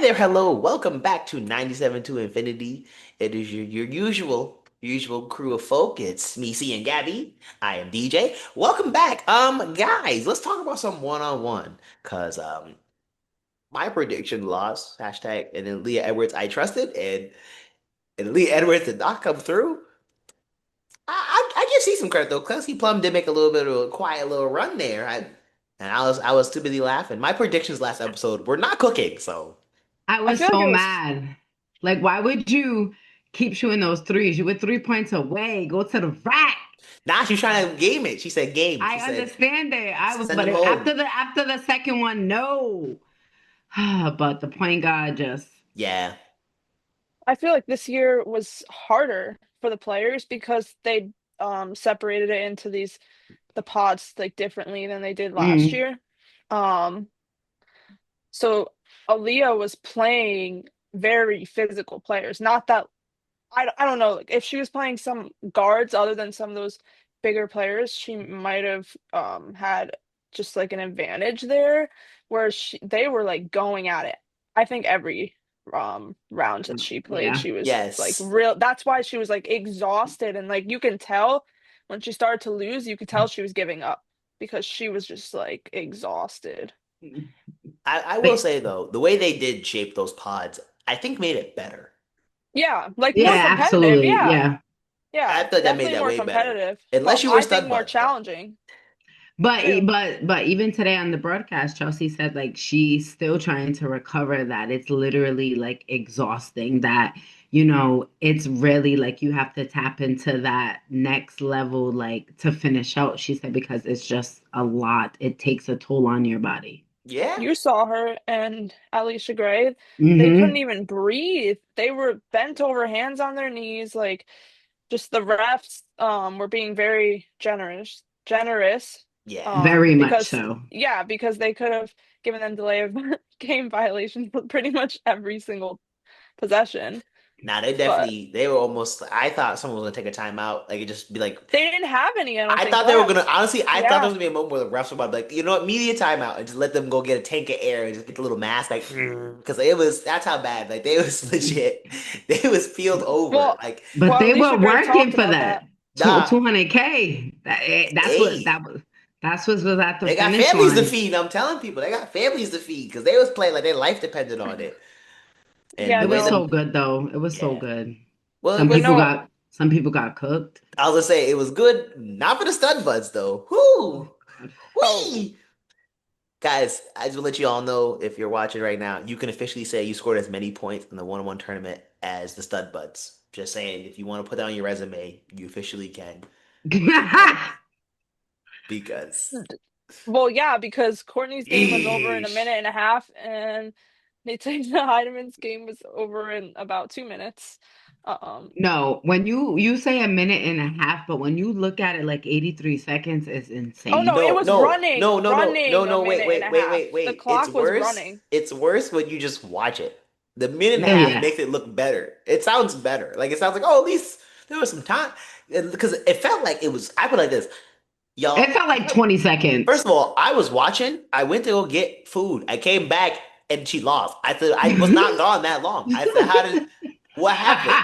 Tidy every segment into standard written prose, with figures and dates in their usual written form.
there, hello. Welcome back to 97 to Infinity. It is your usual crew of folk. It's me, C, and Gabby. I am DJ. Welcome back. Guys, let's talk about some one-on-one. Cause my prediction lost. Hashtag and then Leah Edwards I trusted and Leah Edwards did not come through. I can see some credit though. Clancy Plum did make a little bit of a quiet little run there. I was too busy laughing. My predictions last episode were not cooking, so I I was feel like so it was. mad. Like, why would you keep shooting those threes? You were 3 points away. Go to the rack. now she's trying to game it. She said game. She I said understand it. send But him home. after the second one, no. But the point guard just Yeah. I feel like this year was harder for the players because they separated it into the pods like differently than they did last mm, year. Um, so Aaliyah was playing very physical players. Not that I don't know, like if she was playing some guards other than some of those bigger players, she might have had just like an advantage there where they were like going at it. I think every round that she played, yeah. she was like Yes. real. That's why she was like exhausted and like you can tell when she started to lose, you could tell she was giving up because she was just like exhausted. I will But say though, the way they did shape those pods, I think made it better. Yeah, like more yeah, competitive. absolutely. Yeah. Yeah. I Yeah, thought that made definitely that more way better. competitive, but Unless you were I think stud more buds though. challenging But too. but even today on the broadcast, Chelsea said like she's still trying to recover that. It's literally like exhausting that, it's really like you have to tap into that next level like to finish out, she said, because it's just a lot. It takes a toll on your body. Yeah. You saw her and Alicia Gray. They couldn't Mm-hmm. even breathe. They were bent over, hands on their knees, like just the refs were being very generous Yeah. Very much because so. yeah, because they could have given them delay of game violations for pretty much every single possession. Now they But definitely they were almost I thought someone was gonna take a timeout. Like it just be like they didn't have any, I don't I think, thought they were gonna left. honestly. I thought there Yeah. was gonna be a moment where the refs were about to be like, you know what, media timeout, and just let them go get a tank of air and just get the little mask, like, because it was that's how bad. Like they was legit. They was peeled over. Well, Like But well, they were Alicia Gray working talked for about that that. 200K. That's what hey, that was. That's what was at the they got finish families to line. feed. I'm telling people, they got families to feed because they was playing like their life depended on it. And Yeah, the It way was no. so them, good though. It was so yeah. good. Well, it Some But people was. no, got some people got cooked. I was gonna say it was good, not for the stud buds though. Oh Whoo, God. oh, whee. Guys, I just want to let you all know if you're watching right now, you can officially say you scored as many points in the one-on-one tournament as the stud buds. Just saying, if you want to put that on your resume, you officially can. Because, because, well, yeah, because Courtney's game was over in a yeesh. minute and a half, and Nathan Heideman's game was over in about 2 minutes. Um, No, when you say a minute and a half, but when you look at it like 83 seconds is oh no, insane. it No, was no, running, no, no, no, no, running a no, wait, minute and wait, a wait, half. wait, The wait. It's clock was worse. running. It's worse when you just watch it. The minute and a No, half yeah. makes it look better. It sounds better. Like it sounds like, oh, at least there was some time. Because it felt like it was, I put it like this. It Y'all, felt like 20 seconds. first of all, I was watching. I went to go get food. I came back and she lost. I said I was not gone that long. I said, how did what happened?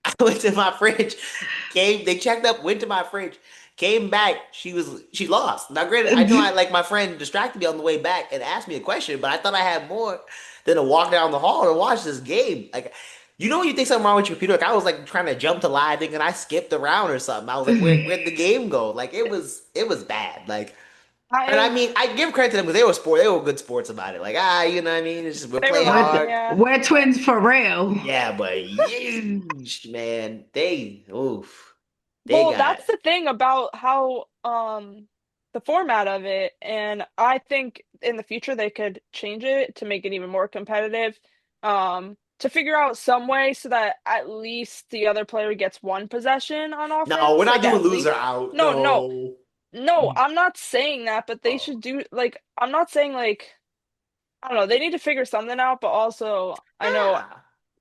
I went to my fridge, they checked up, went to my fridge, came back, she lost. Now granted, I know I like my friend distracted me on the way back and asked me a question, but I thought I had more than to walk down the hall and watch this game. Like you know when you think something wrong with your computer, like I was like trying to jump to live thinking I skipped around or something. I was like, where'd the game go? Like it was bad. Like and I I mean, I give credit to them because they were good sports about it. Like, you know what I mean? It's just we They play were laughing, hard. yeah. We're twins for real. Yeah, but yeesh, man, they Well, got that's the thing about how the format of it, and I think in the future they could change it to make it even more competitive. To figure out some way so that at least the other player gets one possession on no, we're offense, not like doing at loser least. out. No, no, No. no, I'm not saying that, but they Oh, should do like I'm not saying like I don't know, they need to figure something out, but also I know nah,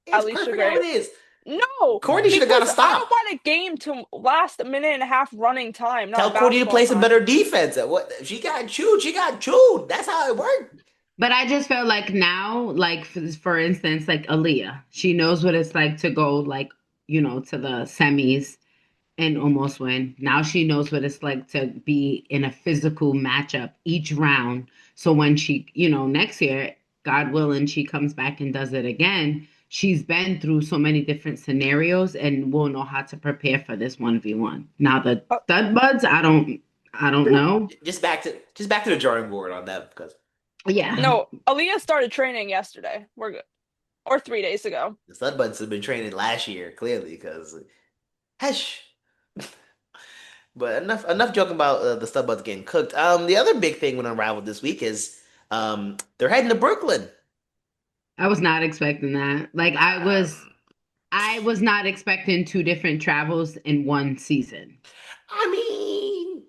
it's Alicia perfect how Gray. it is. No, Courtney should have got a because I don't stop. want a game to last a minute and a half running time, Tell not Courtney to basketball play some time. better defense. What if she got chewed? She got chewed. That's how it worked. But I just feel like now, like for instance, like Aaliyah, she knows what it's like to go like, to the semis and almost win. Now she knows what it's like to be in a physical matchup each round. So when she, next year, God willing, she comes back and does it again. She's been through so many different scenarios and will know how to prepare for this 1v1. Now the Uh, stud buds, I don't know. Just back to the drawing board on that because Yeah. no, Aaliyah started training yesterday. We're good. Or 3 days ago. the Sunbuns have been training last year clearly because hush. But enough joking about the Sunbuns getting cooked. The other big thing with Unrivaled this week is they're heading to Brooklyn. I was not expecting that. Like I was not expecting two different travels in one season. I mean,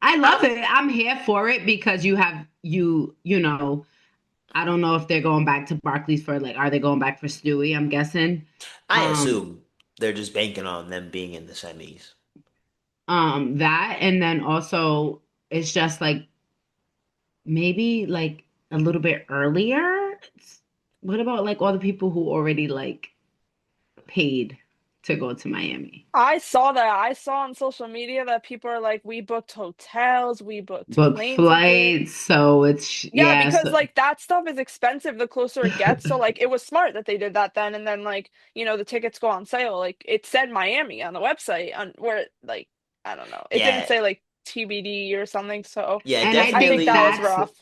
I love I'm it. I'm here for it because I don't know if they're going back to Barclays for like, are they going back for Stewie? I'm guessing. I Um, assume they're just banking on them being in the semis. that and then also it's just like maybe like a little bit earlier. What about like all the people who already like paid to go to Miami? I saw that. I saw on social media that people are like, we booked hotels, we booked Book plane tickets. flights, so Yeah, yeah, because so like that stuff is expensive the closer it gets. So like it was smart that they did that then, and then like the tickets go on sale. Like it said Miami on the website on where like I don't know. It didn't Yeah, say like TBD or something. So yeah, and I I think think that definitely. was that's rough.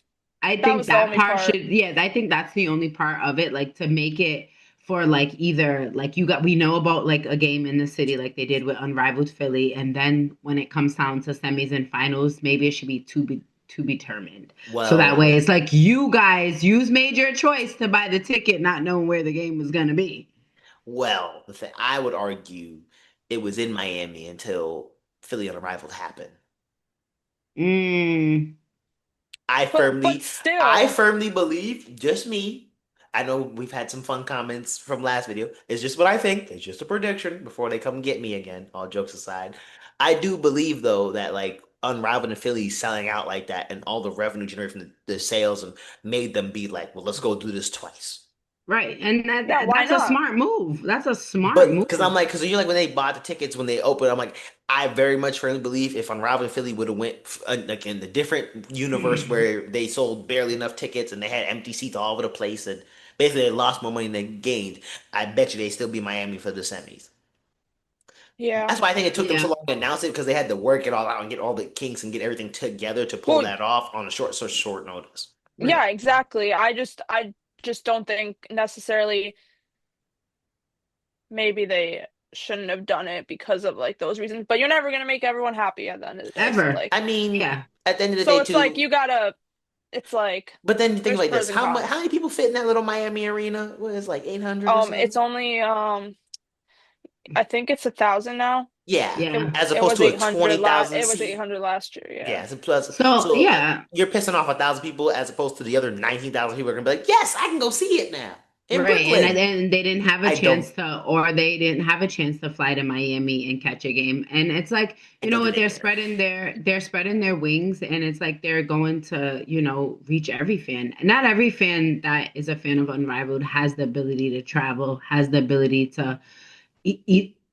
I That think was the that only part part. should, yeah, I think that's the only part of it, like to make it for like either like we know about like a game in the city like they did with Unrivaled Philly, and then when it comes down to semis and finals, maybe it should be to be determined. So that Well, way it's like you guys made your choice to buy the ticket, not knowing where the game was gonna be. the thing I would argue it was in Miami until Philly Unrivaled happened. Mm, I But firmly, I still, firmly believe, just me. I know we've had some fun comments from last video. It's just what I think. It's just a prediction before they come get me again. All jokes aside, I do believe though that like Unrivaled and Philly selling out like that and all the revenue generated from the sales and made them be like, well, let's go do this twice. right. And yeah, why that's a not? smart move. That's a smart But because I'm move. like, because you're like when they bought the tickets when they opened, I'm like, I very much firmly believe if Unraveled and Philly would have went like in the different universe where they sold barely enough tickets and they had empty seats all over the place and basically they lost more money than they gained, I bet you they still be Miami for the semis. Yeah. That's why I think it took them so Yeah. long to announce it because they had to work it all out and get all the kinks and get everything together to pull Well, that off on a short notice. Right. yeah, exactly. I just don't think necessarily maybe they shouldn't have done it because of like those reasons. But you're never gonna make everyone happy at the end of the day. So Ever. I like mean, Yeah. at the end of the so day, it's like too. you gotta it's like But then you think there's like pros this: and how cons. many people fit in that little Miami arena? What is it, like 800 or It's so? only I think it's 1,000 now. Yeah, It Yeah. as it opposed was to a 800 20,000 it was seat. 800 last year, yeah. Yeah, so plus, So so yeah, you're pissing off 1,000 people as opposed to the other 19,000 people are gonna be like, yes, I can go see it now in right. And Brooklyn. then they didn't have a I chance don't, to, or they didn't have a chance to fly to Miami and catch a game. And it's like, I you know don't think what, they they're care. spreading their wings, and it's like they're going to, reach every fan. Not every fan that is a fan of Unrivaled has the ability to travel, has the ability to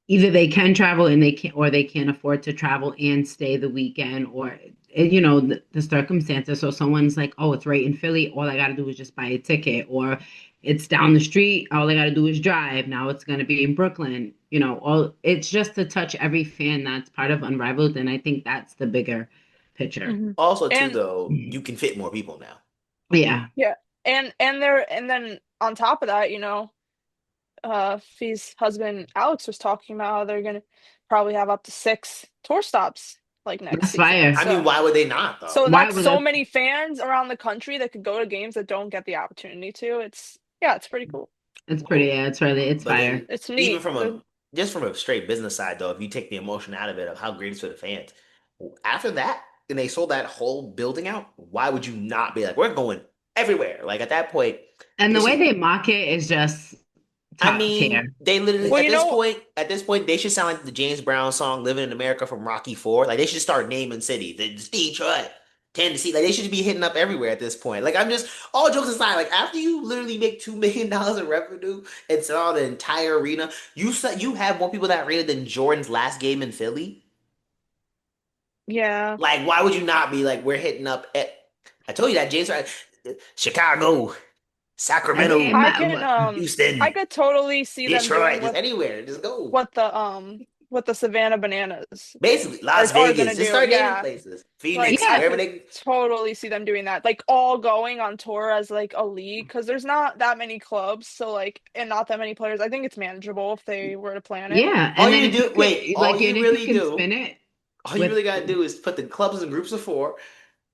either they can travel and they can, or they can't afford to travel and stay the weekend, or the circumstances. So someone's like, oh, it's right in Philly, all I got to do is just buy a ticket, or it's down the street, all I got to do is drive. Now it's going to be in Brooklyn. All it's just to touch every fan that's part of Unrivaled, and I think that's the bigger picture. Hmm. Also, too, And though, you can fit more people now. Yeah. yeah, and then on top of that, Fee's husband Alex was talking about how they're gonna probably have up to 6 tour stops like next That's season. fire. I mean, why would they not So though? Why that's would so that? many fans around the country that could go to games that don't get the opportunity to. It's pretty cool. It's pretty. Well, Yeah, it's but fire. then It's even neat. from a just from a straight business side though, if you take the emotion out of it of how great it's for the fans, after that, and they sold that whole building out, why would you not be like, we're going everywhere? Like at that point, And they the way should. they mock it is just I top tier. mean, they literally Well, at this point, they should sound like the James Brown song "Living in America" from Rocky Four. Like they should start naming cities. It's Detroit, Tennessee, like they should be hitting up everywhere at this point. Like I'm just all jokes aside, like after you literally make $2 million in revenue and sell out the entire arena, you have more people in that arena than Jordan's last game in Philly. Yeah. Like why would you not be like we're hitting up at? I told you that James, Chicago, I think Sacramento, I can I Houston, could totally see them doing Detroit, just anywhere, just go. what the Savannah Bananas Basically, Las are gonna Vegas. Just do. start naming Yeah. places. Like Phoenix, I yeah, wherever could they. totally see them doing that. Like all going on tour as like a league because there's not that many clubs, so like and not that many players. I think it's manageable if they were to plan it. yeah. All And you then need if to you do, wait, could, all like, you and if you really can do, spin it all you with, really gotta do is put the clubs in groups of four,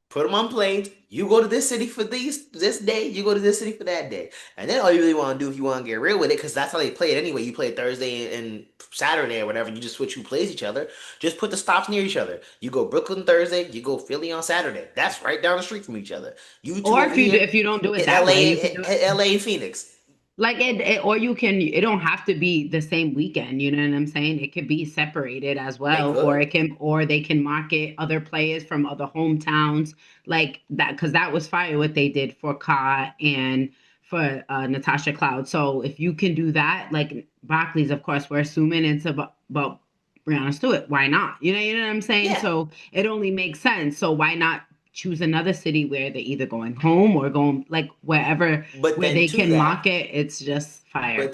put them on planes. You go to this city for this day, you go to this city for that day. And then all you really want to do if you want to get real with it, because that's how they play it anyway. You play Thursday and Saturday or whatever, you just switch who plays each other. Just put the stops near each other. You go Brooklyn Thursday, you go Philly on Saturday. That's right down the street from each other. You two or over if you do, here if you don't do it in that way, you can LA, do it. LA and Phoenix. Like or you can, it don't have to be the same weekend, you know what I'm saying? It could be separated as They well, or could. it can, or they can market other players from other hometowns like that, because that was fire what they did for Ka and for Natasha Cloud. So if you can do that, like Barclays, of course, we're assuming it's about Brianna Stewart. Why not? You know what I'm saying? Yeah. So it only makes sense. So why not choose another city where they're either going home or going like wherever But where then they to can that, market, it's just fire.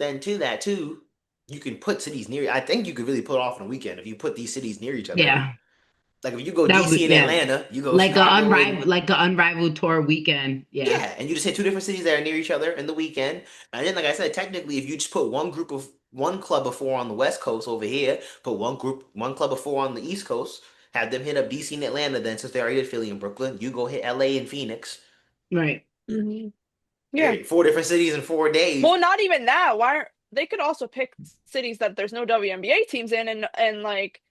too, you can put cities near. I think you could really put off on a weekend if you put these cities near each other. Yeah, Like if you go that DC would and yeah, Atlanta, you go Chicago and like a unrivaled tour weekend. Yeah, yeah, and you just hit two different cities that are near each other in the weekend. And then, like I said, technically, if you just put one club of four on the West Coast over here, put one club of four on the East Coast, have them hit up DC and Atlanta. Then, since they already did Philly and Brooklyn, you go hit LA and Phoenix. right. Mhm. Yeah. Period. Four different cities in 4 days. Well, not even that. Why aren't they could also pick cities that there's no WNBA teams in and like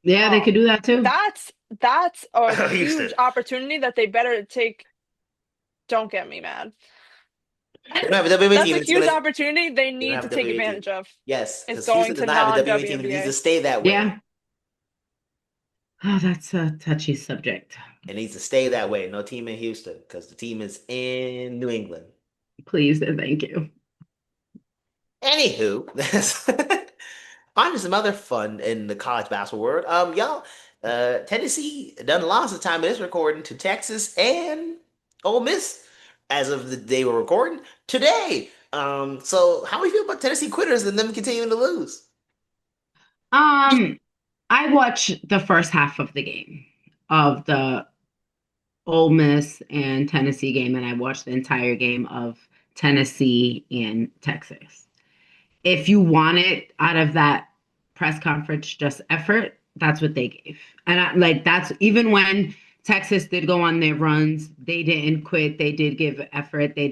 Yeah, they could um do that too. that's a huge Houston. opportunity that they better take. Don't get me mad. They don't have a WNBA That's team. a It's huge gonna. opportunity they They don't need have to a take WNBA team. advantage of. Yes, Is because going Houston does to not have a WNBA team. It needs to non-WNBA. stay that way. Yeah. Oh, that's a touchy subject. It needs to stay that way. No team in Houston because the team is in New England. Please and thank you. Anywho, on to some other fun in the college basketball world. Y'all, Tennessee done lost the time of this recording to Texas and Ole Miss as of the day we're recording today. So how we feel about Tennessee quitters and them continuing to lose? Um, I watched the first half of the game of the Ole Miss and Tennessee game, and I watched the entire game of Tennessee and Texas. If you want it out of that press conference, just effort, that's what they gave. And like that's even when Texas did go on their runs, they didn't quit. They did give effort. They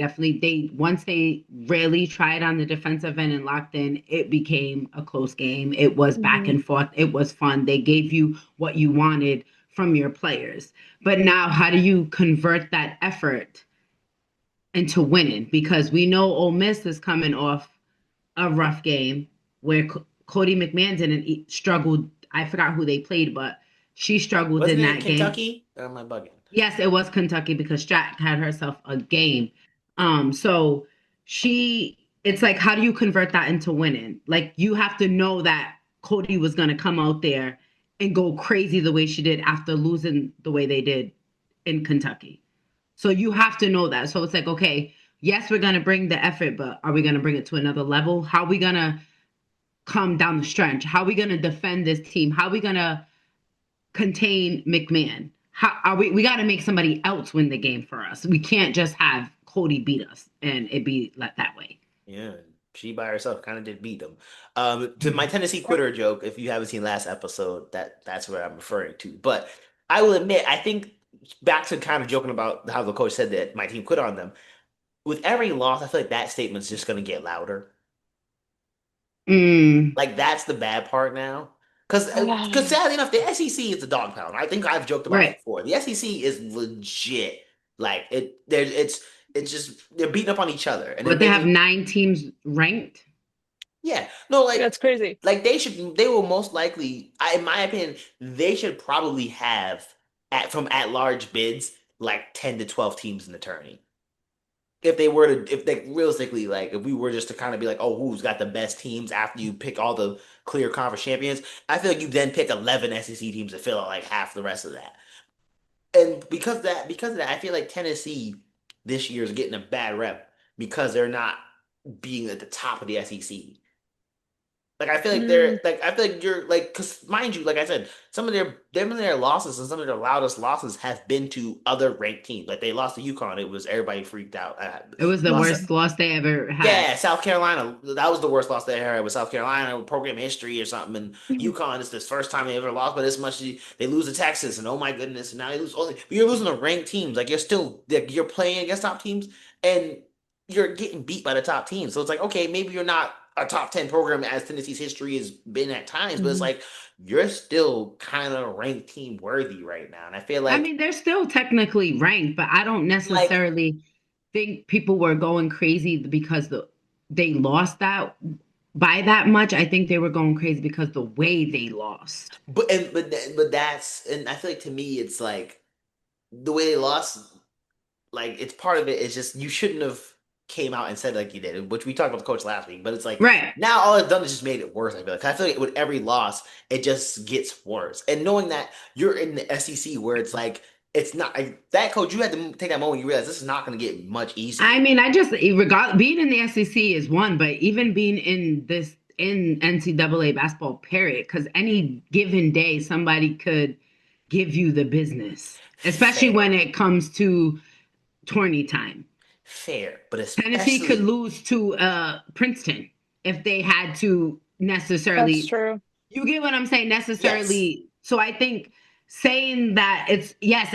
once they really tried on the defensive end and locked in, it became a close game. It was back Mhm. and forth. It was fun. They gave you what you wanted from your players. But now, how do you convert that effort into winning? Because we know Ole Miss is coming off a rough game where Cody McMahon struggled. I forgot who they played, but she struggled Wasn't in it that game. Kentucky? Or am I bugging? Yes, it was Kentucky because Strat had herself a game. So it's like, how do you convert that into winning? Like, you have to know that Cody was going to come out there and go crazy the way she did after losing the way they did in Kentucky. So you have to know that. So it's like, okay, yes, we're going to bring the effort, but are we going to bring it to another level? How are we going to come down the stretch? How are we going to defend this team? How are we going to contain McMahon? How are we got to make somebody else win the game for us. We can't just have Cody beat us and it be like that way. Yeah, she by herself kind of did beat them. To my Tennessee quitter joke, if you haven't seen last episode, that's what I'm referring to. But I will admit, I think back to kind of joking about how the coach said that my team quit on them. With every loss, I feel like that statement's just gonna get louder. Mm, Like that's the bad part now. Because sadly enough, the SEC is a dog pound. I think I've joked about this right. before. The SEC is legit. Like it's just they're beating up on each other and they're But they have making 9 teams ranked. yeah. No, That's crazy. like they will most likely in my opinion, they should probably have at large bids like 10 to 12 teams in the tourney. If they realistically, like, if we were just to kind of be like, oh, who's got the best teams after you pick all the clear conference champions, I feel like you then pick 11 SEC teams to fill out like half the rest of that. And because of that, I feel like Tennessee this year is getting a bad rep because they're not being at the top of the SEC. Like I feel like Mm, I feel like you're like, because mind you, like I said, some of their losses and some of their loudest losses have been to other ranked teams. Like they lost to UConn, it was everybody freaked out. It was the Lost worst loss they ever had. Yeah, South Carolina. That was the worst loss they ever had with South Carolina, program history or something. And UConn is the first time they ever lost by this much. They lose to Texas, and oh my goodness, and now they lose. But you're losing to ranked teams. Like you're playing against top teams, and you're getting beat by the top teams. So it's like, okay, maybe you're not a top 10 program as Tennessee's history has been at times, but it's mhm. like you're still kind of ranked team worthy right now. And I feel I like mean, they're still technically ranked, but I don't like necessarily think people were going crazy because they lost that by that much. I think they were going crazy because the way they lost. but that's, and I feel like to me it's like the way they lost, like it's part of it is just you shouldn't have came out and said like you did, which we talked about the coach last week. But it's like Right. now all it's done is just made it worse. I feel like with every loss, it just gets worse. And knowing that you're in the SEC where it's like it's not like, that coach, you had to take that moment. You realize this is not going to get much easier. I mean, I just regard being in the SEC is one, but even being in NCAA basketball, period, because any given day somebody could give you the business, especially Fair, when it comes to tourney time. fair, but Tennessee could especially lose to Princeton if they had to That's necessarily. true. You get what I'm saying? yes. Necessarily. So I think saying that it's yes,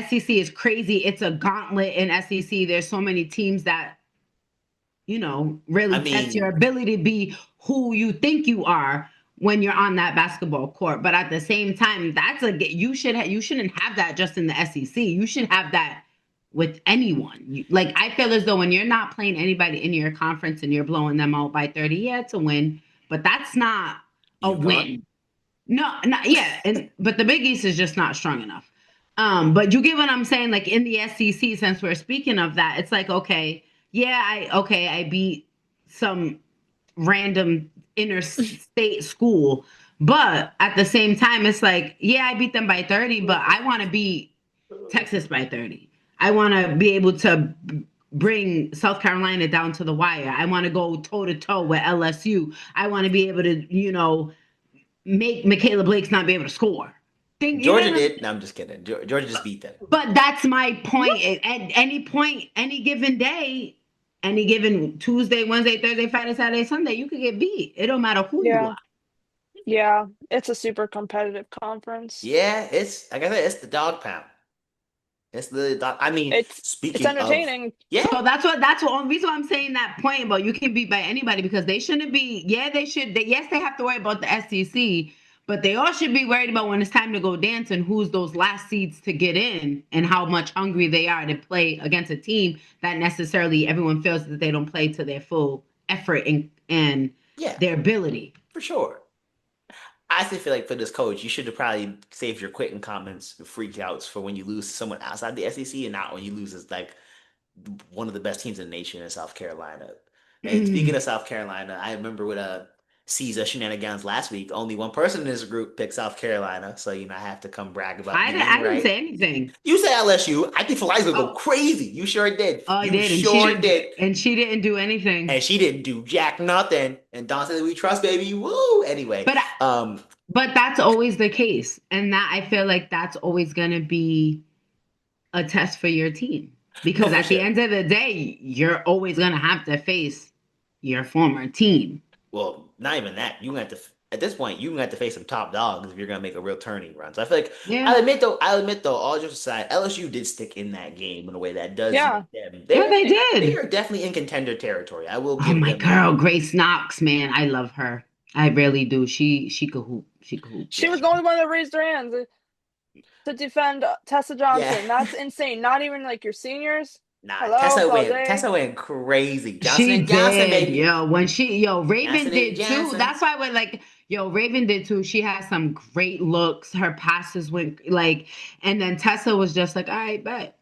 SEC is crazy. It's a gauntlet in SEC. There's so many teams that I really test your mean, ability to be who you think you are when you're on that basketball court. But at the same time, you shouldn't have that just in the SEC. You should have that with anyone. Like I feel as though when you're not playing anybody in your conference and you're blowing them out by 30, yeah, it's a win, but that's not a UConn. win. No, not yeah, and but the Big East is just not strong enough. But you get what I'm saying? Like in the SEC, since we're speaking of that, it's like, okay, yeah, I beat some random interstate school, but at the same time, it's like, yeah, I beat them by 30, but I want to beat Texas by 30. I want to be able to bring South Carolina down to the wire. I want to go toe to toe with LSU. I want to be able to, make Michaela Blake's not be able to score. Think you know Georgia what I'm did. No, I'm just kidding. Georgia just beat them. But that's my point. At any point, any given day, any given Tuesday, Wednesday, Thursday, Friday, Saturday, Sunday, you could get beat. It don't matter who you Yeah. are. Yeah. It's a super competitive conference. Yeah, it's like I said, it's the dog pound. It's the dog. I mean, It's speaking of, entertaining. yeah, So that's what only reason why I'm saying that point about you can beat by anybody because they shouldn't be. Yeah, they should. Yes, they have to worry about the SEC, but they all should be worried about when it's time to go dance and who's those last seeds to get in and how much hungry they are to play against a team that necessarily everyone feels that they don't play to their full effort and yeah, their ability. for sure. I still feel like for this coach, you should have probably saved your quitting comments, freak outs for when you lose to someone outside the SEC and not when you lose as like one of the best teams in the nation in South Carolina. And speaking of South Carolina, I remember with Caesar Shenanigans last week, only one person in this group picked South Carolina. So, I have to come brag about me being I didn't right. say anything. You said LSU. I think Feli's gonna go Oh, crazy. You sure did. oh, I You did, sure did. and she didn't do anything. And she didn't do jack nothing. And Don said we trust, baby. Woo. Anyway, But But that's always the case. And that I feel like that's always going to be a test for your team. no, Because for at the sure. end of the day, you're always going to have to face your former team. Well, not even that. You have to at this point. You have to face some top dogs if you're gonna make a real turning run. So I feel like Yeah. I'll admit though, all jokes aside, LSU did stick in that game in a way that does Yeah. make them. Yeah, they They did. are definitely in contender territory. I will Oh, give my them that. girl, Grace Knox, man. I love her. I really do. She could hoop. She could hoop. She Yeah, was the only one that raised her hands to defend Tessa yeah. Johnson. That's insane. Not even like your seniors. Nah, Hello, Blase. Tessa went crazy. Johnson She and Johnson, did, baby. yo. Raven Johnson and did too. Johnson. That's why we're like, yo, Raven did too. She has some great looks. Her passes went like, and then Tessa was just like, all right, bet.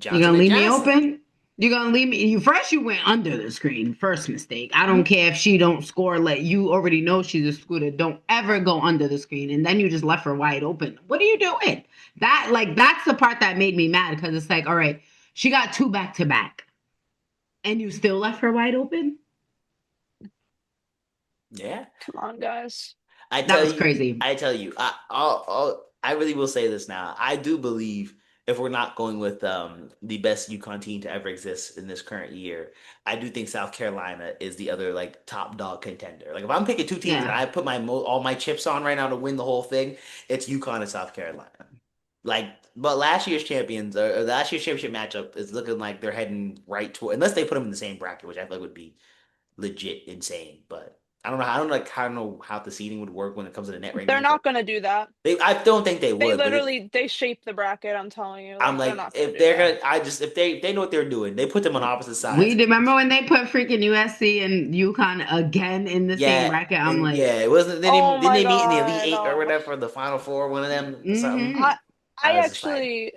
You Johnson gonna and leave me Johnson. open? You gonna leave me? You first. You went under the screen. First mistake. I don't care if she don't score. Like you already know she's a scooter. Don't ever go under the screen. And then you just left her wide open. What are you doing? That's the part that made me mad because it's like, all right, she got two back to back, and you still left her wide open. Yeah. Come on, guys. I That tell was you, crazy. I really will say this now. I do believe if we're not going with the best UConn team to ever exist in this current year, I do think South Carolina is the other like top dog contender. Like if I'm picking two teams that Yeah. I put my all my chips on right now to win the whole thing, it's UConn and South Carolina. Like, but last year's champions or last year's championship matchup is looking like they're heading right toward unless they put them in the same bracket, which I feel like would be legit insane. But I don't know. I don't know how the seeding would work when it comes to the net They're rankings. not But gonna do that. I don't think they They would. But literally they shape the bracket, I'm telling you. I'm Like they're like, not gonna if do they're that. gonna, I just if they know what they're doing, they put them on opposite We sides. remember when they put freaking USC and UConn again in the same Yeah, bracket. I'm and like, yeah, it wasn't. Oh Didn't my they meet in the Elite god. Eight or whatever for the Final Four? One of them, something. mm-hmm. I I I was just like, actually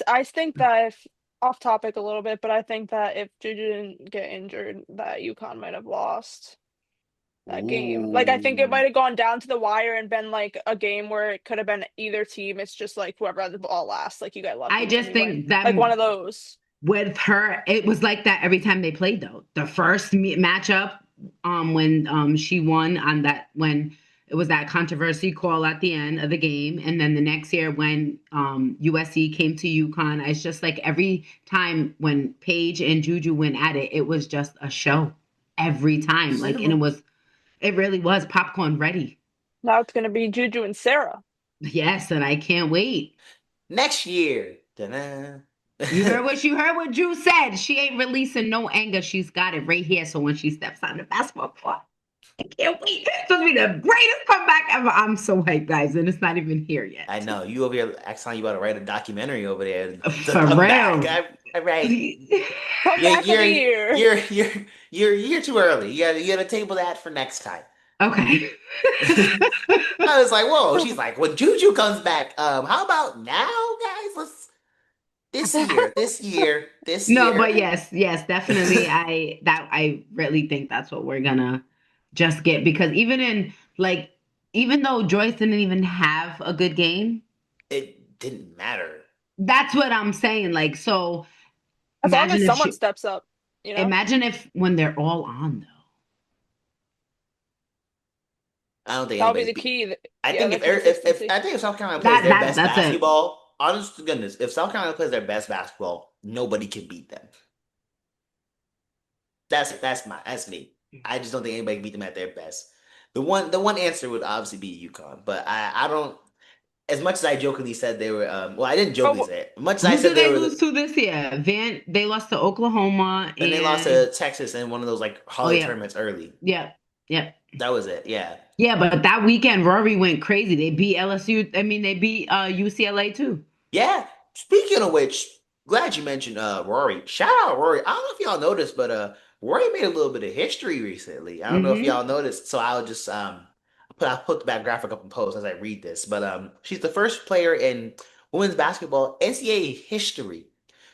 I think that if off topic a little bit, but I think that if Juju didn't get injured, that UConn might have lost that game. Like I think it ooh, might have gone down to the wire and been like a game where it could have been either team. It's just like whoever had the ball last. Like you got I lucky and just you win. think that Like one of those. with her, it was like that every time they played though. The first matchup, when she won on that when it was that controversy call at the end of the game, and then the next year when USC came to UConn, it's just like every time when Paige and Juju went at it, it was just a show every time. Like, and it really was popcorn ready. Now it's gonna be Juju and Sarah. Yes, and I can't wait. next year. Ta-da. You heard what Drew said. She ain't releasing no anger. She's got it right here. So when she steps on the basketball court, I can't wait. It's supposed to be the greatest comeback ever. I'm so hyped, guys, and it's not even here I yet. know you over here acting like you about to write a documentary over there. The For comeback. real. All right. Comeback of the year. You're too early. You gotta table that for next time. Okay. I was like, whoa. She's like, when Juju comes back, how about now, guys? Let's this No, year. but yes, definitely. I really think that's what we're gonna just get because even though Joyce didn't even have a good game, It didn't matter. that's what I'm saying. Like, so As long imagine as if someone she steps up, you know? imagine if when they're all on though. I don't think That'll be anybody's the beat. key. I Yeah, think the if consistency. I think if South Carolina plays their best That's it. basketball, honest to goodness, if South Carolina plays their best basketball, nobody can beat them. That's me. I just don't think anybody can beat them at their best. The one answer would obviously be UConn, but I don't. As much as I jokingly said they were, well, I didn't But jokingly say it. As much as I Who said did they they were, lose to this year? They lost to Oklahoma and they lost and to Texas in one of those like oh holiday yeah, tournaments early. yeah, yeah. That was it. Yeah, Yeah, but that weekend Rory went crazy. They beat LSU. I mean, they beat UCLA too. yeah. Speaking of which, glad you mentioned Rory. Shout out Rory. I don't know if y'all noticed, but Rory made a little bit of history recently. I don't know if Hmm. y'all noticed. So I'll just I'll put the back graphic up in post as I read this. But she's the first player in women's basketball NCAA history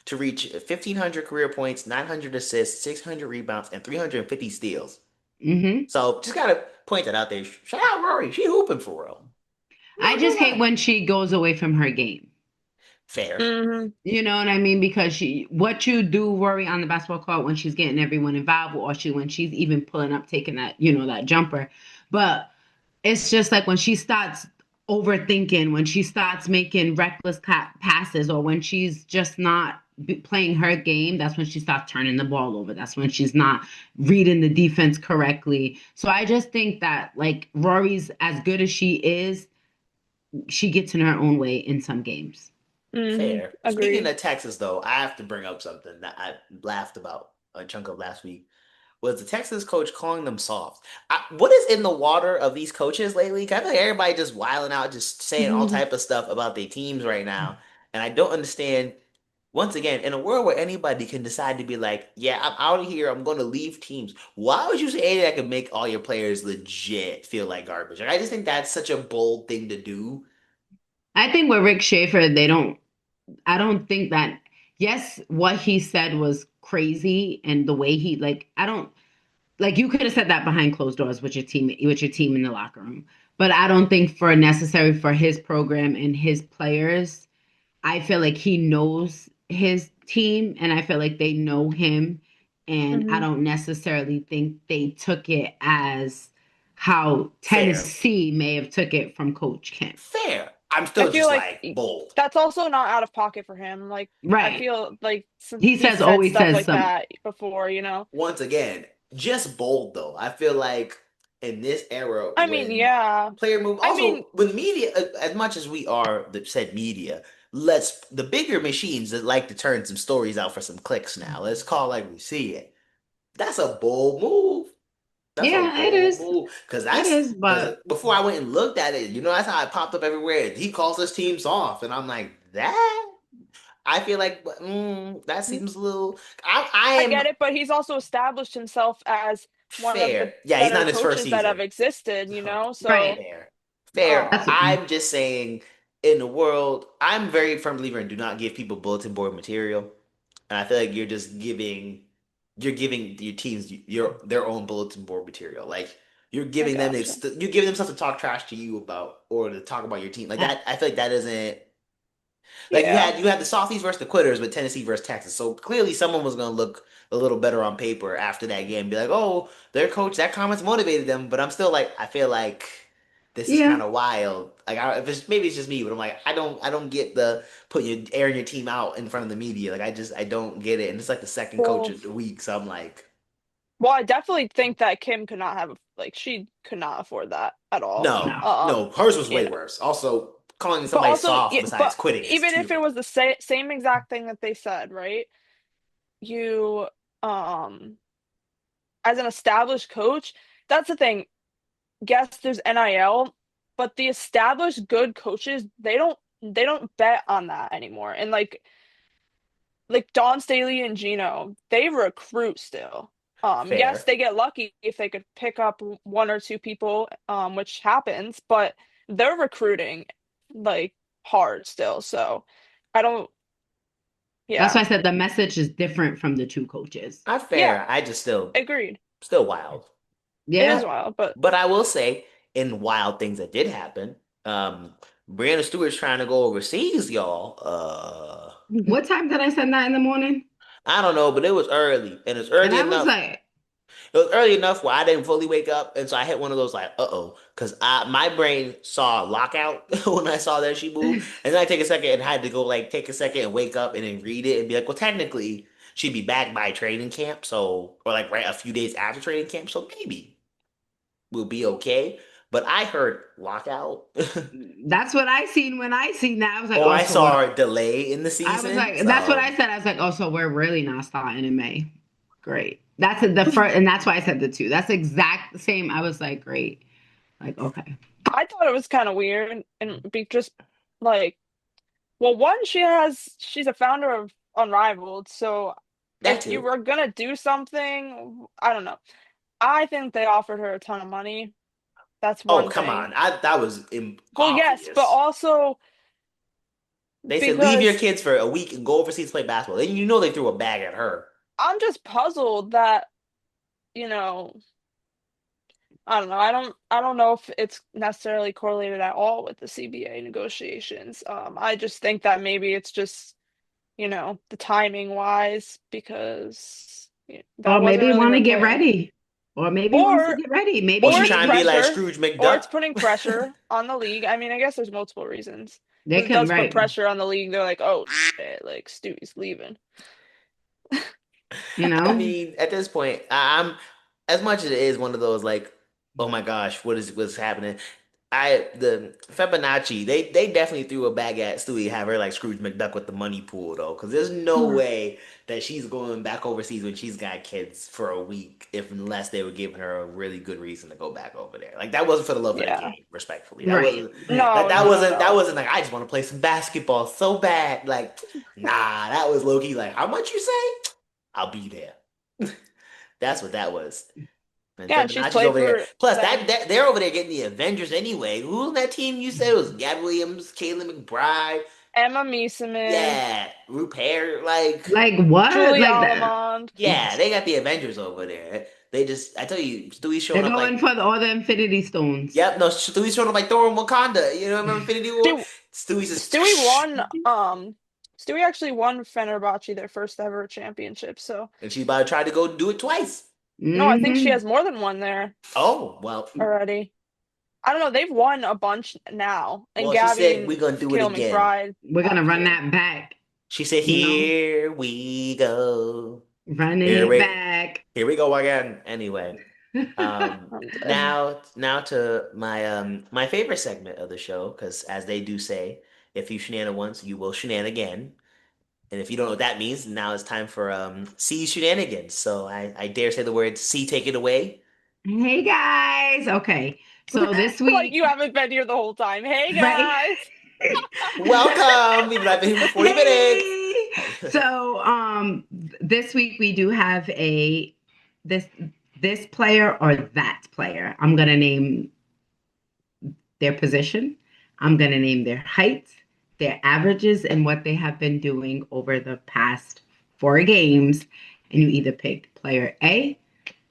to reach 1,500 career points, 900 assists, 600 rebounds, and 350 steals. Hmm. So just gotta point that out there. Shout out Rory. She hooping for real. I'm I not gonna just hate lie. when she goes away from her game. Fair. hmm You know what I mean? Because what you do worry on the basketball court when she's getting everyone involved, or when she's even pulling up, taking that, that jumper. But it's just like when she starts overthinking, when she starts making reckless passes, or when she's just not playing her game, that's when she starts turning the ball over. That's when she's not reading the defense correctly. So I just think that like Rory's as good as she is, she gets in her own way in some games. Fair. Speaking Agreed. of Texas, though, I have to bring up something that I laughed about a chunk of last week. Was the Texas coach calling them soft? What is in the water of these coaches lately? 'Cause I feel like everybody just wilding out, just saying all type of stuff about their teams right now, and I don't understand. Once again, in a world where anybody can decide to be like, "Yeah, I'm out of here. I'm going to leave teams." Why would you say anything that could make all your players legit feel like garbage? Like, I just think that's such a bold thing to do. I think with Rick Schaefer, they don't. I don't think that. yes, what he said was crazy, and the way he like, I don't like you could have said that behind closed doors with your team in the locker room. But I don't think for necessary for his program and his players, I feel like he knows his team and I feel like they know him. And I Hmm. don't necessarily think they took it as how Fair. Tennessee may have took it from Coach Kim. Fair. I'm I still feel just like like bold. that's also not out of pocket for him. Like I Right. feel like He he says said always stuff says like some. that before, you know. Once again, just bold though. I feel like in this era I mean, when yeah. player move, I mean, also with media, as much as we are the said media, let's the bigger machines that like to turn some stories out for some clicks now. Let's call like we see it. That's a bold move. That's a Yeah, it bold is. move because It that's is, because but before I went and looked at it, that's how it popped up everywhere. He calls his team soft, and I'm like that. I feel like that seems a little. I I am get it, but he's also established himself as one of the fair. Yeah, he's not better in his first coaches that have season. existed, you know? So, right. Fair. Fair. That's I'm just saying, in the world, I'm very firm believer in do not give people bulletin board material. And I feel like you're giving your teams their own bulletin board material. Like you're I giving them gotcha. you're giving them stuff to talk trash to you about or to talk about your team. Like uh, that, I feel like that isn't like Yeah. you had the softies versus the quitters with Tennessee versus Texas. So clearly someone was gonna look a little better on paper after that game. Be like, oh, their coach, that comments motivated them. But I'm still like, I feel like this is yeah. kind of wild. Like, if it's maybe it's just me, but I'm like, I don't get the putting your airing your team out in front of the media. Like, I don't get it. And it's like the second coach Well, of the week, so I'm like, I definitely think that Kim could not have like she could not afford that at all. no, No. no, hers was You way know, worse. Also, calling but somebody also, soft yeah, besides but quitting is even if it stupid. was the same exact thing that they said, right? You, um, as an established coach, that's the thing. Yes, there's NIL, but the established good coaches, they don't bet on that anymore. And like Don Staley and Gino, they recruit still. Yes, Fair. they get lucky if they could pick up one or two people, which happens, but they're recruiting like hard still. So I don't, That's why yeah, I said the message is different from the two coaches. Not yeah, fair. I just agreed. still wild. It Yeah. is wild, but But I will say, in wild things that did happen, Brianna Stewart's trying to go overseas, y'all. What time did I send that in the morning? I don't know, but it was early, and it's And early I was enough. like, It was early enough where I didn't fully wake up, and so I hit one of those like, uh-oh, because my brain saw lockout when I saw that she moved, and then I take a second and had to go like take a second and wake up and then read it and be like, well, technically she'd be back by training camp, so or like right a few days after training camp, so maybe we'll be okay. But I heard lockout. that's what I seen when I seen that. I was like, Or oh, I so we're saw a delay in the I was season. like, that's what So I said. I was like, oh, so we're really not starting in May. Great. That's the first, and that's why I said the two. That's exact same. I was like, great. Like, okay. I thought it was kind of weird and be just like, well, one, she's a founder of Unrivaled, so that if you too. were gonna do something, I don't know. I think they offered her a ton of money. That's Oh, one come thing. on. That was Well, yes, but obvious. also They said leave your because kids for a week and go overseas to play basketball. And they threw a bag at her. I'm just puzzled that, you know, I don't know. I don't know if it's necessarily correlated at all with the CBA negotiations. I just think that maybe it's just, the timing wise because Or that wasn't maybe really want her to get plan. ready. Or maybe wants to Or get ready. Maybe Or or she it's trying to be he like pressure, Scrooge or McDuck. it's putting pressure on the league. I mean, I guess there's multiple reasons. they Because it can does put right. pressure on the league. They're like, oh shit, like Stewie's leaving. You I know? mean, at this point, I'm as much as it is one of those like, oh my gosh, what's happening? The Fibonacci, they definitely threw a bag at Stewie, have her like Scrooge McDuck with the money pool though, because there's no way that she's going back overseas when she's got kids for a week, if unless they were giving her a really good reason to go back over there. Like that wasn't for the love of the Yeah. game, respectfully. That Right. wasn't No, no, no, that no. wasn't like I just want to play some basketball so bad. Like, nah, that was low key like, how much you say? I'll be there. That's what that was. And Yeah, and she's Fibonacci's played over there. for Plus, them. they're over there getting the Avengers anyway. Who's on that team you said? It was Gab Williams, Kayla McBride, Emma Mieseman, Yeah, Rupert, Like what? Julie Like that? Allemande. yeah, they got the Avengers over there. They just, I tell you, Stewie's They're showing up going like, for all the Infinity Stones. yep, no, Stewie's showing up like Thor in Wakanda. You know, remember Infinity War? Stu- Stewie's Stewie just, won. Stewie actually won Fenerbahce their first ever championship. So and she's about to try to go do it twice. no, I think she Hmm. has more than one there Oh, well, already. I don't know. They've won a bunch now, and well, she Gabby said and we're gonna do it Kale again. McBride We're gonna have run too. that back, She said, you know, "Here we go. running Here it we, back. here we go again." Anyway, I'm dead. now to my favorite segment of the show, because as they do say, if you shenan once, you will shenan again. And if you don't know what that means, now it's time for C Shenanigans. So I dare say the word C, take it away. Hey guys. Okay. So this Like you week, haven't been here the whole time. Hey right? guys. Welcome. We've been here for 40 minutes. Hey. So this week we do have a this this player or that player. I'm gonna name their position. I'm gonna name their height, their averages, and what they have been doing over the past 4 games. And you either pick player A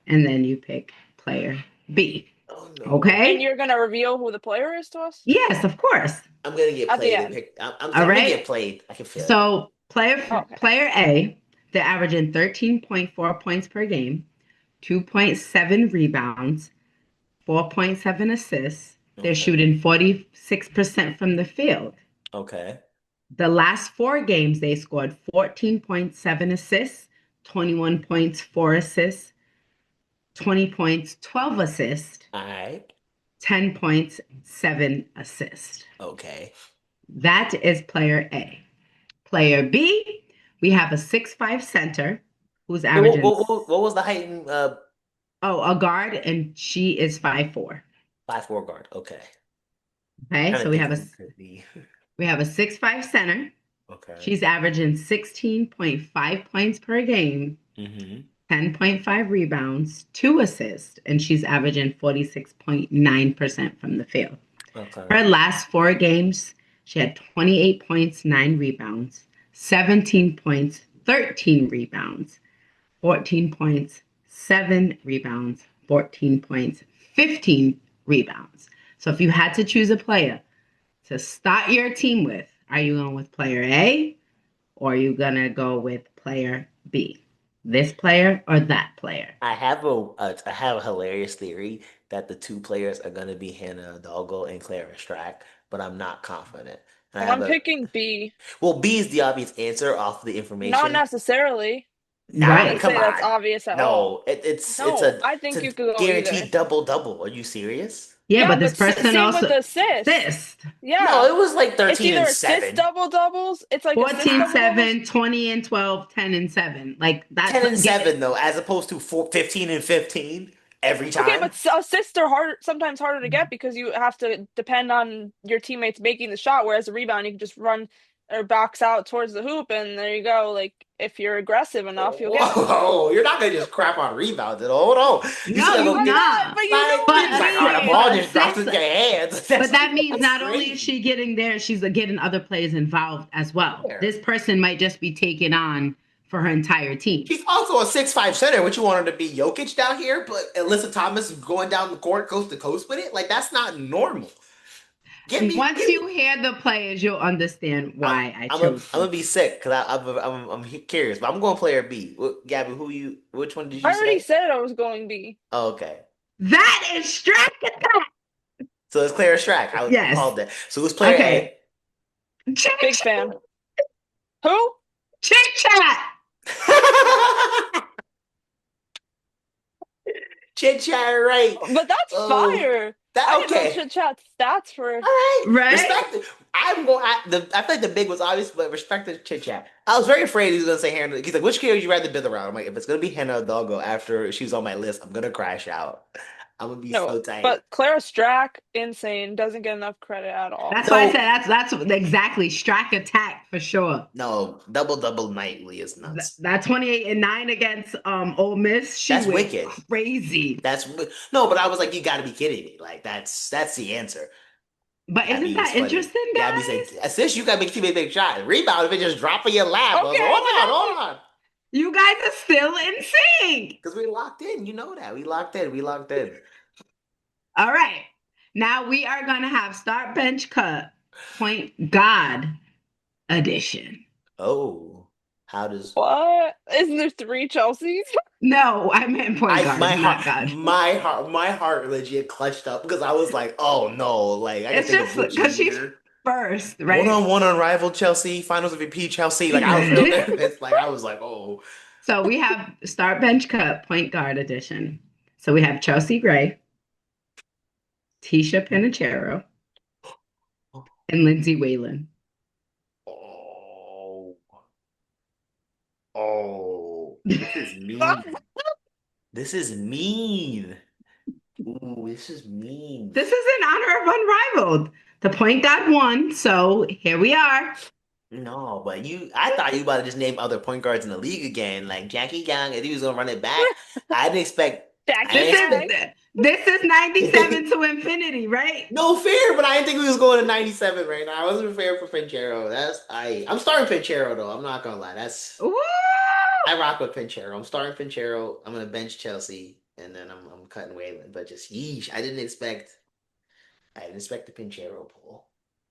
and then you pick player B. Oh no. And Okay? you're gonna reveal who the player is to us Yes, of course. I'm gonna get at the played and end. pick. I'm All gonna get right. played. I can feel it. So Okay. player A, they're averaging 13.4 points per game, 2.7 rebounds, 4.7 assists. They're Okay. shooting 46% from the field. Okay. The last 4 games, they scored 14.7 assists, 21 points, 4 assists, 20 points, 12 assists, All right. 10 points, 7 assists. Okay. That is player A. Player B, we have a 6'5" center who's Wait, averaging, what was the height in a guard, and she is 5'4". 5'4" guard? Okay. Okay, Trying to so think who could be. we have a 6'5" center. Okay. She's averaging 16.5 points per game, Mm-hmm. 10.5 rebounds, 2 assists, and she's averaging 46.9% from the field. Okay. Her last 4 games, she had 28 points, 9 rebounds, 17 points, 13 rebounds, 14 points, 7 rebounds, 14 points, 15 rebounds. So if you had to choose a player to start your team with, are you going with player A or are you going to go with player B? This player or that player? I have a hilarious theory that the two players are gonna be Hannah Doggo and Clara Strack, but I'm not confident. And I And have I'm a picking B. well, B is the obvious answer off the Not information. necessarily. I Nah, wouldn't Right. come say that's on. obvious at all. No, it's No, a I it's think a you could go either. guaranteed double double. Are you serious? Yeah, Yeah, but but this person same with also the assist. assists. No, Yeah. it was like It's 13 either and assist 7. double doubles. It's like assist 14, double doubles. 7, 20 and 12, 10 and 7. Like 10 that's and getting 7 though, as opposed to 15 and 15 every Okay, time. but assists are harder, sometimes harder to get because you have to depend on your teammates making the shot. Whereas a rebound, you can just run or box out towards the hoop, and there you go. Like if you're aggressive enough, you'll get it. Whoa, you're not gonna just crap on rebounds at all. Hold on. You no, still gotta go you I'm get not, not. but you like know But what it's I like, oh, the mean. ball just drops assists, into your hands. but that means That's not only is crazy. she getting there, she's getting other players involved as well. There. This person might just be taken on for her entire team. She's also a 6'5" center. What you want her to be Jokic down here, but Alyssa Thomas going down the court coast to coast with it? Like that's not normal. Once Give me. you hear the players, you'll understand why I chose I'm gonna them. be sick because I'm curious, but I'm going player B. Gabby, which one did I you already say? said I was going B. Oh, okay. That is strike attack. So it's Clara Strack. I Yes. called that. So who's player Okay. A? Chit Big chat. fan. Who? Chit chat. Chit chat, right? But that's Oh, fire. that I didn't know okay. Chit Chat stats for. All right, Right? respect it. I feel like the big was obvious, but respect the chit chat. I was very afraid he was gonna say Hannah. He's like, which kid would you rather been around? I'm like, if it's gonna be Hannah Doggo after she's on my list, I'm gonna crash out. I'm gonna be No, so tight. but Clara Strack, insane, doesn't get enough credit at all. That's why I said No, that's exactly strike attack for sure. no, double nightly is nuts. That 28 and 9 against Ole Miss, she That's went wicked. crazy. No, but I was like, you got to be kidding me! Like that's the answer. But isn't Gabby was that funny. interesting, Gabby said, guys? "Assist, you gotta make teammate big shot. Rebound if it just drop in your lap." I was like, Okay, hold on, You guys are still in sync. because we locked in. You know that we locked in. We locked in. All right. Now we are gonna have start bench cut point guard edition. Oh, how does what? Isn't there three Chelseas? No, I meant point I guard, not God. my heart legit clutched up because I was like, oh no, like I can It's think of just which because she's year. first, One right? on one unrivaled Chelsea, Finals MVP Chelsea. Like I was real nervous. Like I was like, oh, So we have start bench cut point guard edition. So we have Chelsea Gray, Tisha Pinachero, and Lindsay Whalen. oh, oh, this is mean. This is mean. Ooh, this is mean. This is in honor of Unrivaled. The point guard won, so here we are. No, but I thought you about to just name other point guards in the league again, like Jackie Young, and he was gonna run it back. I didn't expect, I Jackie This didn't Yang. is this is 97 expect. to infinity, right? No fair, but I didn't think we was going to 97 right now. I wasn't fair for Pinchero. I'm starting Pinchero though. I'm not gonna lie. Woo! I rock with Pinchero. I'm starting Pinchero. I'm gonna bench Chelsea, and then I'm cutting Wayland. But just yeesh, I didn't expect the Pinchero pull.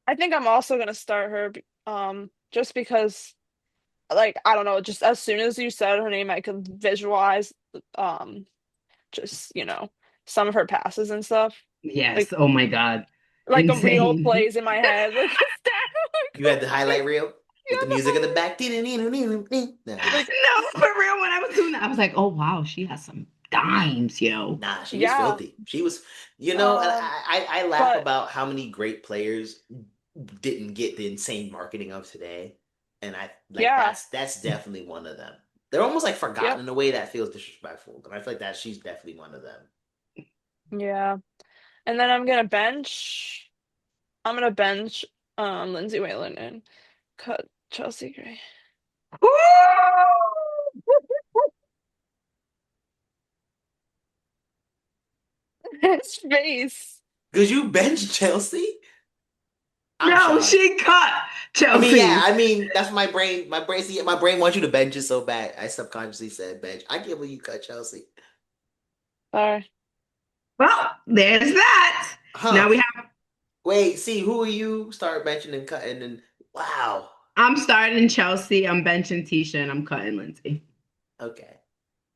I think I'm also gonna start her, just because, like, I don't know, just as soon as you said her name, I could visualize, just some of her passes and stuff, like Yes. Oh my God. like a reel Insane. plays in my head, like You had the highlight reel with the yeah, music in the back. like No, for real. When I was doing that, I was like, oh wow, she has some dimes, yo. Nah, she was yeah, filthy. She was, and um, I laugh but about how many great players didn't get the insane marketing of today, and I like yeah, that's definitely one of them. They're almost like forgotten yep, in a way that feels disrespectful, but I feel like that she's definitely one of them. yeah, and then I'm gonna bench Lindsay Whalen and cut Chelsea Gray. Woo! His face. Cause you bench Chelsea, I'm No, shocked. she cut I mean, yeah, Chelsea. I mean that's my brain. My brain wants you to bench it so bad. I subconsciously said bench. I can't believe you cut Chelsea. Sorry. Well, there's that. Huh? Now we have. Wait, see, who are you? Start benching and cutting, and wow. I'm starting Chelsea. I'm benching Tisha, and I'm cutting Lindsay. Okay,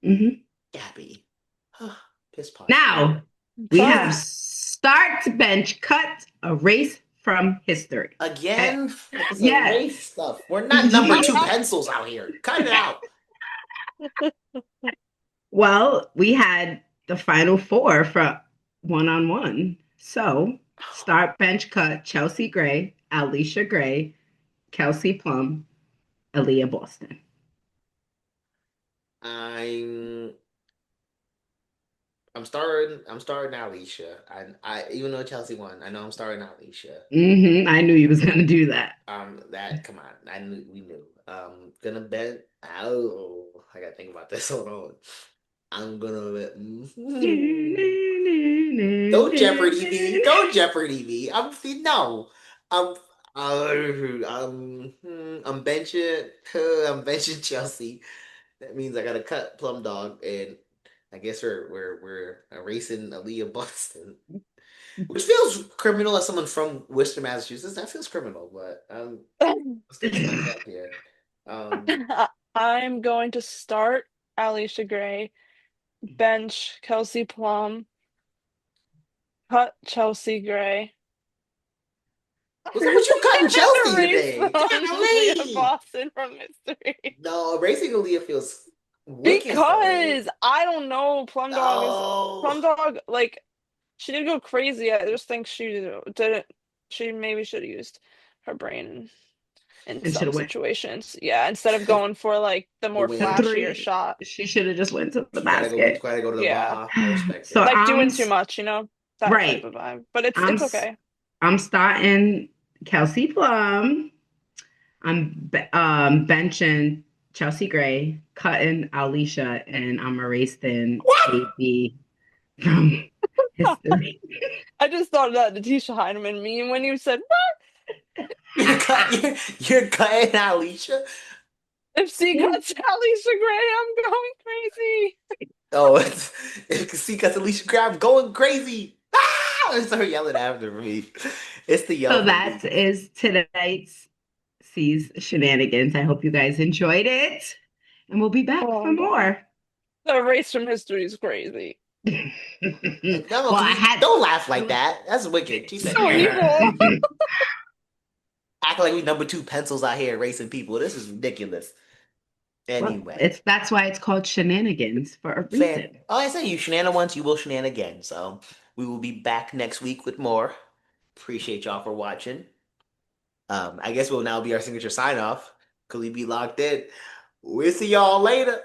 Hmm. Gabby. Piss poor. Now we have Sorry. start, bench, cut, erase from history. Okay. Again, with this Yes. erase stuff. We're not number two pencils out here. Cut it out. Well, we had the final four for one-on-one. So start, bench, cut, Chelsea Gray, Alicia Gray, Kelsey Plum, Aaliyah Boston. I'm I'm starting Alicia. I even though Chelsea won, I know I'm starting Alicia. I knew you was gonna do that. That come on, we knew. Gonna bet. Oh, I gotta think about this. Hold on. I'm gonna bet. Don't Jeopardy me. Don't Jeopardy me. No. I'm I'm benching I'm benching Chelsea. That means I gotta cut Plum Dog, and I guess we're erasing Aaliyah Boston, which feels criminal as someone from Worcester, Massachusetts. That feels criminal, but I'm sticking my gut here. Um, I'm going to start Alicia Gray, bench Kelsey Plum, cut Chelsea Gray. was that what you cutting Chelsea Erase today? Aaliyah Golly! Boston from history. No, erasing Aaliyah feels wicked though. Because I don't know, Plum No. Dog, like, she did go crazy. I just think she didn't. She maybe should have used her brain in And should some have went situations. Yeah, instead of going for like the The more the wing. flashier three. shot. She should have just went to the She basket. gotta go to the Yeah. Baja. I respect So it. Like I'm doing too much, that type right. of vibe. But it's I'm okay. I'm starting Kelsey Plum. I'm benching Chelsea Gray, cutting Alicia, and I'm erasing What? AB from history. I just thought of that Letitia Heineman meme when you said, You're cutting Alicia. if she cuts Alicia Gray, I'm going crazy. Oh, it's because Alicia Crab going crazy. Ah! And start yelling after me. It's the yell So for me. that is tonight's C's Shenanigans. I hope you guys enjoyed it. And we'll be back Oh for my god. more. The erase from history is crazy. No, Well, I had don't laugh like that. That's wicked. She said, So evil. act like we number two pencils out here erasing people. This is ridiculous. well, Anyway, it's that's why it's called Shenanigans for a fair. reason. Oh, I say you shenan once, you will shenan again. So we will be back next week with more. Appreciate y'all for watching. I guess will now be our signature sign off because we be locked in. We'll see y'all later.